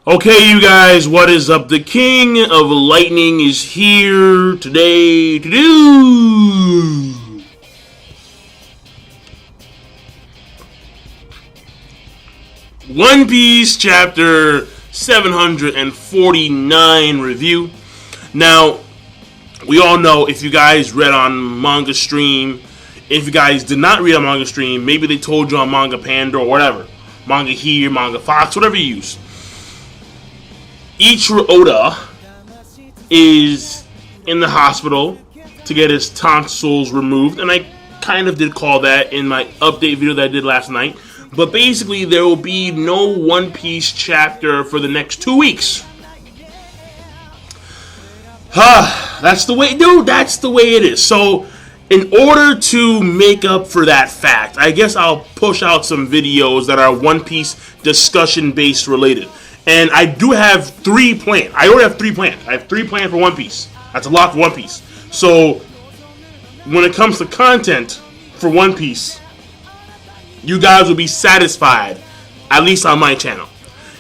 Okay, you guys, what is up? The King of Lightning is here today to do One Piece chapter 749 review. Now, we all know if you guys read on Manga Stream, if you guys did not read on Manga Stream, maybe they told you on Manga Panda or whatever. Manga Here, Manga Fox, whatever you use. Ichiro Oda is in the hospital to get his tonsils removed, and I kind of did call that in my update video that I did last night. But basically, there will be no One Piece chapter for the next 2 weeks. That's the way, dude. That's the way it is. So, in order to make up for that fact, I guess I'll push out some videos that are One Piece discussion-based related. And I do have 3 planned. I already have 3 planned. I have 3 planned for One Piece. That's a lot for One Piece. So, when it comes to content for One Piece, you guys will be satisfied, at least on my channel.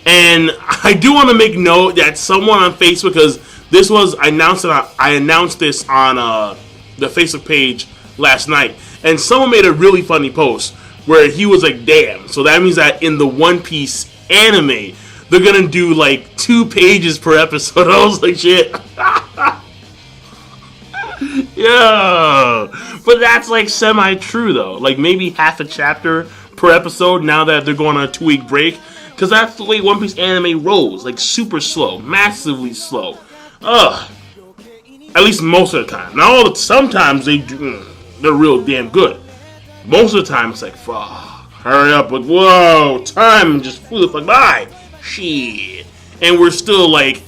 And I do want to make note that someone on Facebook, because this was, I announced this on the Facebook page last night, and someone made a really funny post where he was like, damn, so that means that in the One Piece anime, they're gonna do like 2 pages per episode. I was like, shit. Yeah. But that's like semi-true though. Like maybe half a chapter per episode now that they're going on a 2-week break. Because that's the way One Piece anime rolls. Like super slow. Massively slow. At least most of the time. Now sometimes they're real damn good. Most of the time it's like, fuck, hurry up. Like, whoa, time just flew the fuck by. Shit. And we're still like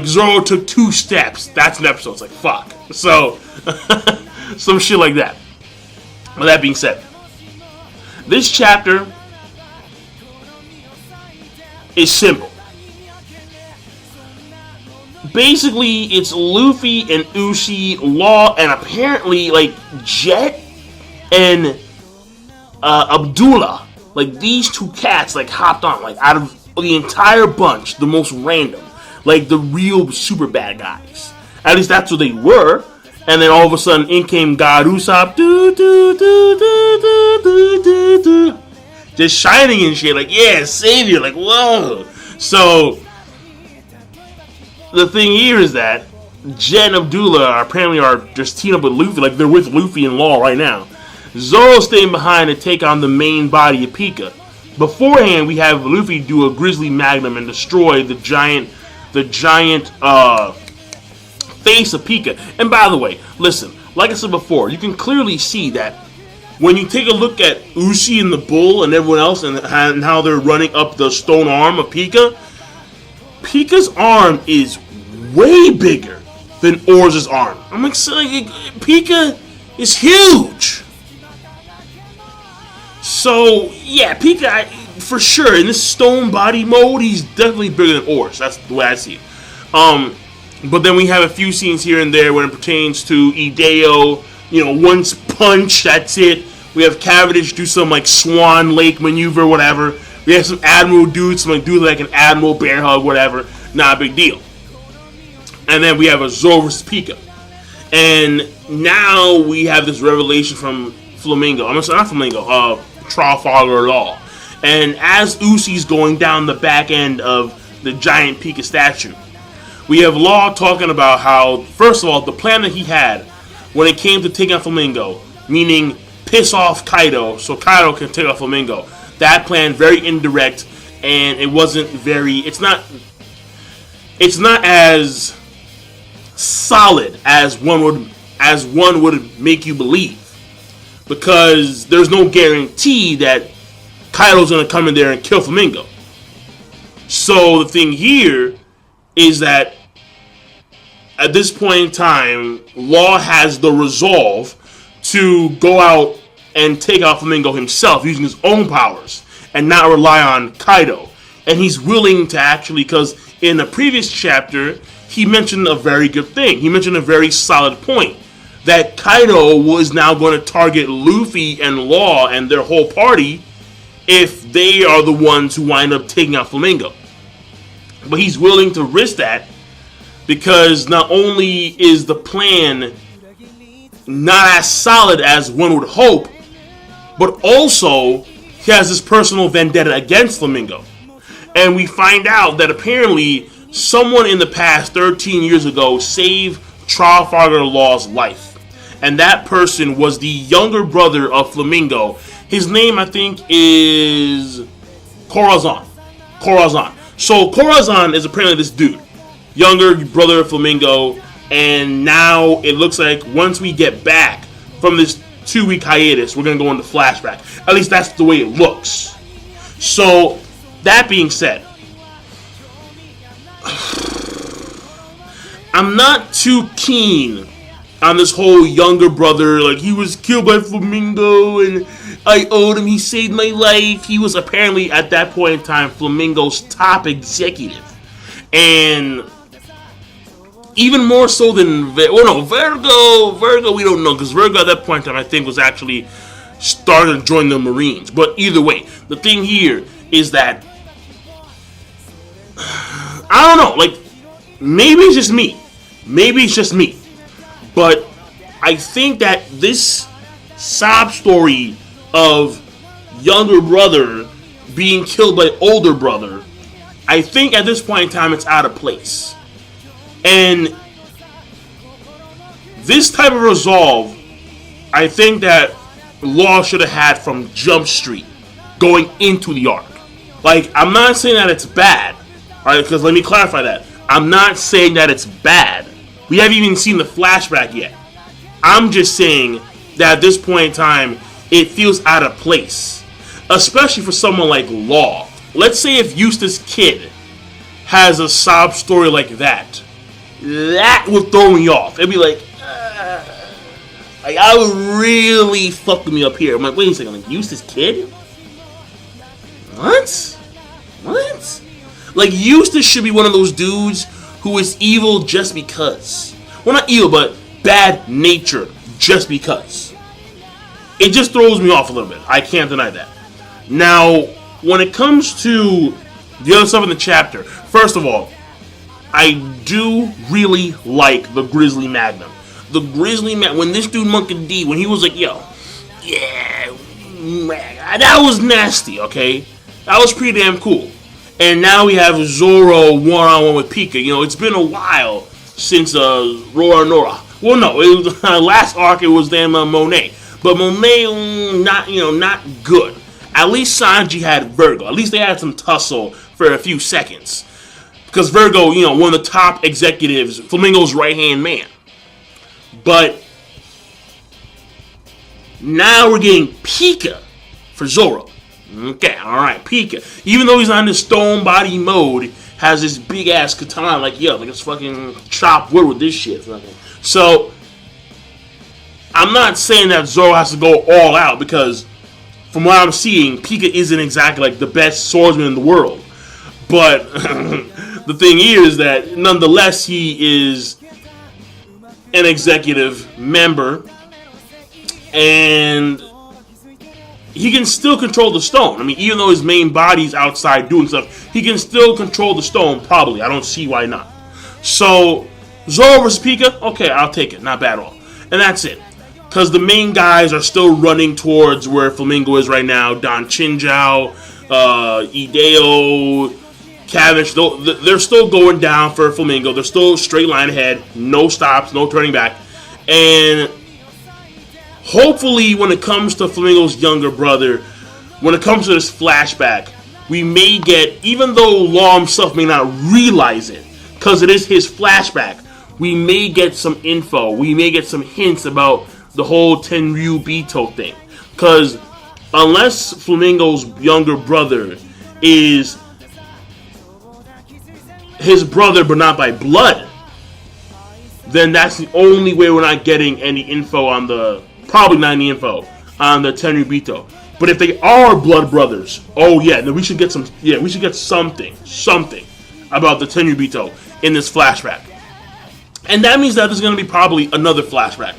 Zoro took 2 steps. That's an episode. It's like, fuck. So, some shit like that. With that being said, this chapter is simple. Basically, it's Luffy and Uchi, Law, and apparently, like, Jet and Abdullah. Like, these 2 cats, like, hopped on, like, out of the entire bunch, the most random, like the real super bad guys. At least that's what they were. And then all of a sudden, in came God Usopp, just shining and shit. Like, yeah, savior. Like, whoa. So the thing here is that Jet and Abdullah apparently are just teaming up with Luffy. Like they're with Luffy and Law right now. Zoro's staying behind to take on the main body of Pica. Beforehand, we have Luffy do a Grizzly Magnum and destroy the giant face of Pica. And by the way, listen, like I said before, you can clearly see that when you take a look at Uchi and the Bull and everyone else and how they're running up the stone arm of Pica, Pica's arm is way bigger than Orz's arm. I'm like, Pica is huge. So, yeah, Pica, for sure, in this stone body mode, he's definitely bigger than Orz. That's the way I see it. But then we have a few scenes here and there when it pertains to Ideo, one punch, that's it. We have Cavendish do some, like, Swan Lake maneuver, whatever. We have some Admiral dudes, do like an Admiral bear hug, whatever. Not a big deal. And then we have a Zoro vs. Pica. And now we have this revelation from Flamingo. I'm sorry, not Flamingo, Trafalgar Law. And as Uchi's going down the back end of the giant Pica statue, we have Law talking about how, first of all, the plan that he had when it came to taking out Flamingo, meaning piss off Kaido so Kaido can take out Flamingo. That plan, very indirect, and it wasn't very, it's not as solid as one would make you believe. Because there's no guarantee that Kaido's going to come in there and kill Flamingo. So the thing here is that at this point in time, Law has the resolve to go out and take out Flamingo himself using his own powers and not rely on Kaido. And he's willing to actually, because in the previous chapter, he mentioned a very good thing. He mentioned a very solid point. That Kaido was now going to target Luffy and Law and their whole party if they are the ones who wind up taking out Flamingo. But he's willing to risk that because not only is the plan not as solid as one would hope, but also he has this personal vendetta against Flamingo. And we find out that apparently someone in the past 13 years ago saved Trafalgar Law's life. And that person was the younger brother of Flamingo. His name, I think, is Corazon. So Corazon is apparently this dude, younger brother of Flamingo, and now it looks like once we get back from this 2-week hiatus, we're going to go into flashback. At least that's the way it looks. So, that being said, I'm not too keen on this whole younger brother, like he was killed by Flamingo and I owed him, he saved my life. He was apparently at that point in time Flamingo's top executive. And even more so than Virgo we don't know, because Virgo at that point in time I think was actually starting to join the Marines. But either way, the thing here is that I don't know, like maybe it's just me. But I think that this sob story of younger brother being killed by older brother, I think at this point in time it's out of place. And this type of resolve, I think that Law should have had from Jump Street going into the arc. Like, I'm not saying that it's bad, alright, because let me clarify that. I'm not saying that it's bad. We haven't even seen the flashback yet. I'm just saying that at this point in time, it feels out of place. Especially for someone like Law. Let's say if Eustace Kid has a sob story like that. That would throw me off. It'd be like I would really fuck me up here. I'm like, wait a second, like Eustace Kid? What? Like Eustace should be one of those dudes who is evil just because. Well, not evil, but bad nature just because. It just throws me off a little bit. I can't deny that. Now, when it comes to the other stuff in the chapter, first of all, I do really like the Grizzly Magnum. The Grizzly Magnum, when this dude Monkey D, when he was like, yo, yeah, that was nasty, okay? That was pretty damn cool. And now we have Zoro one-on-one with Pica. You know, it's been a while since Rora Nora. Well, no, it was last arc. It was damn Monet, but Monet not good. At least Sanji had Virgo. At least they had some tussle for a few seconds, because Virgo, you know, one of the top executives, Flamingo's right-hand man. But now we're getting Pica for Zoro. Okay, alright, Pica. Even though he's on this stone body mode, has this big ass katana, like, yo, like, let's fucking chop wood with this shit. So, I'm not saying that Zoro has to go all out, because from what I'm seeing, Pica isn't exactly like the best swordsman in the world. But the thing is that nonetheless, he is an executive member, and he can still control the stone. I mean, even though his main body's outside doing stuff, he can still control the stone, probably. I don't see why not. So, Zoro versus Pica, okay, I'll take it. Not bad at all. And that's it. Because the main guys are still running towards where Flamingo is right now. Don Chinjao, Ideo, Cavendish, they're still going down for Flamingo. They're still straight line ahead. No stops, no turning back. And hopefully, when it comes to Flamingo's younger brother, when it comes to this flashback, we may get, even though Law himself may not realize it, because it is his flashback, we may get some info. We may get some hints about the whole Tenryu Bito thing. Because unless Flamingo's younger brother is his brother but not by blood, then that's the only way we're not getting any info on the, probably not any info on the Tenryu Bito. But if they are blood brothers, oh yeah, then we should get some, we should get something about the Tenryu Bito in this flashback. And that means that there's going to be probably another flashback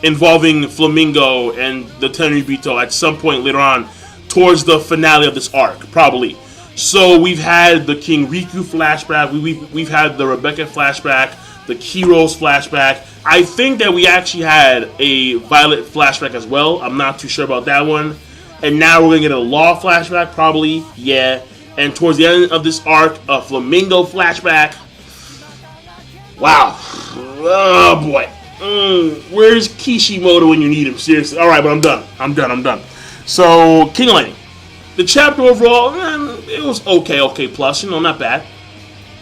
involving Flamingo and the Tenryu Bito at some point later on towards the finale of this arc, probably. So we've had the King Riku flashback. We've had the Rebecca flashback, the Kiros flashback. I think that we actually had a Violet flashback as well. I'm not too sure about that one. And now we're going to get a Law flashback, probably. Yeah. And towards the end of this arc, a Flamingo flashback. Wow. Oh, boy. Where's Kishimoto when you need him? Seriously. Alright, but I'm done. So, King of Lightning. The chapter overall, it was okay plus. Not bad.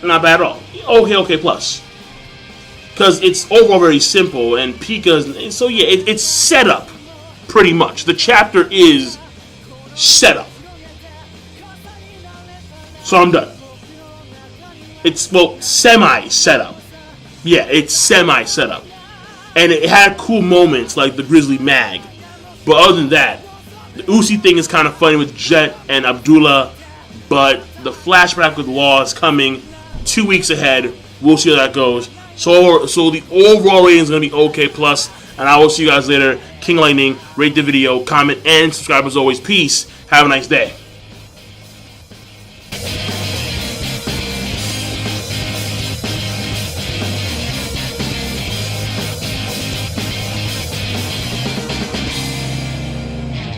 Not bad at all. Okay plus. Because it's overall very simple, and Pica's... So, yeah, it's set up, pretty much. The chapter is set up. So, I'm done. It's, well, semi-set up. Yeah, it's semi-set up. And it had cool moments, like the Grizzly Mag. But other than that, the Uzi thing is kind of funny with Jet and Abdullah, but the flashback with Law is coming 2 weeks ahead. We'll see how that goes. So the overall rating is going to be okay plus, and I will see you guys later. King Lightning, rate the video, comment, and subscribe as always. Peace. Have a nice day.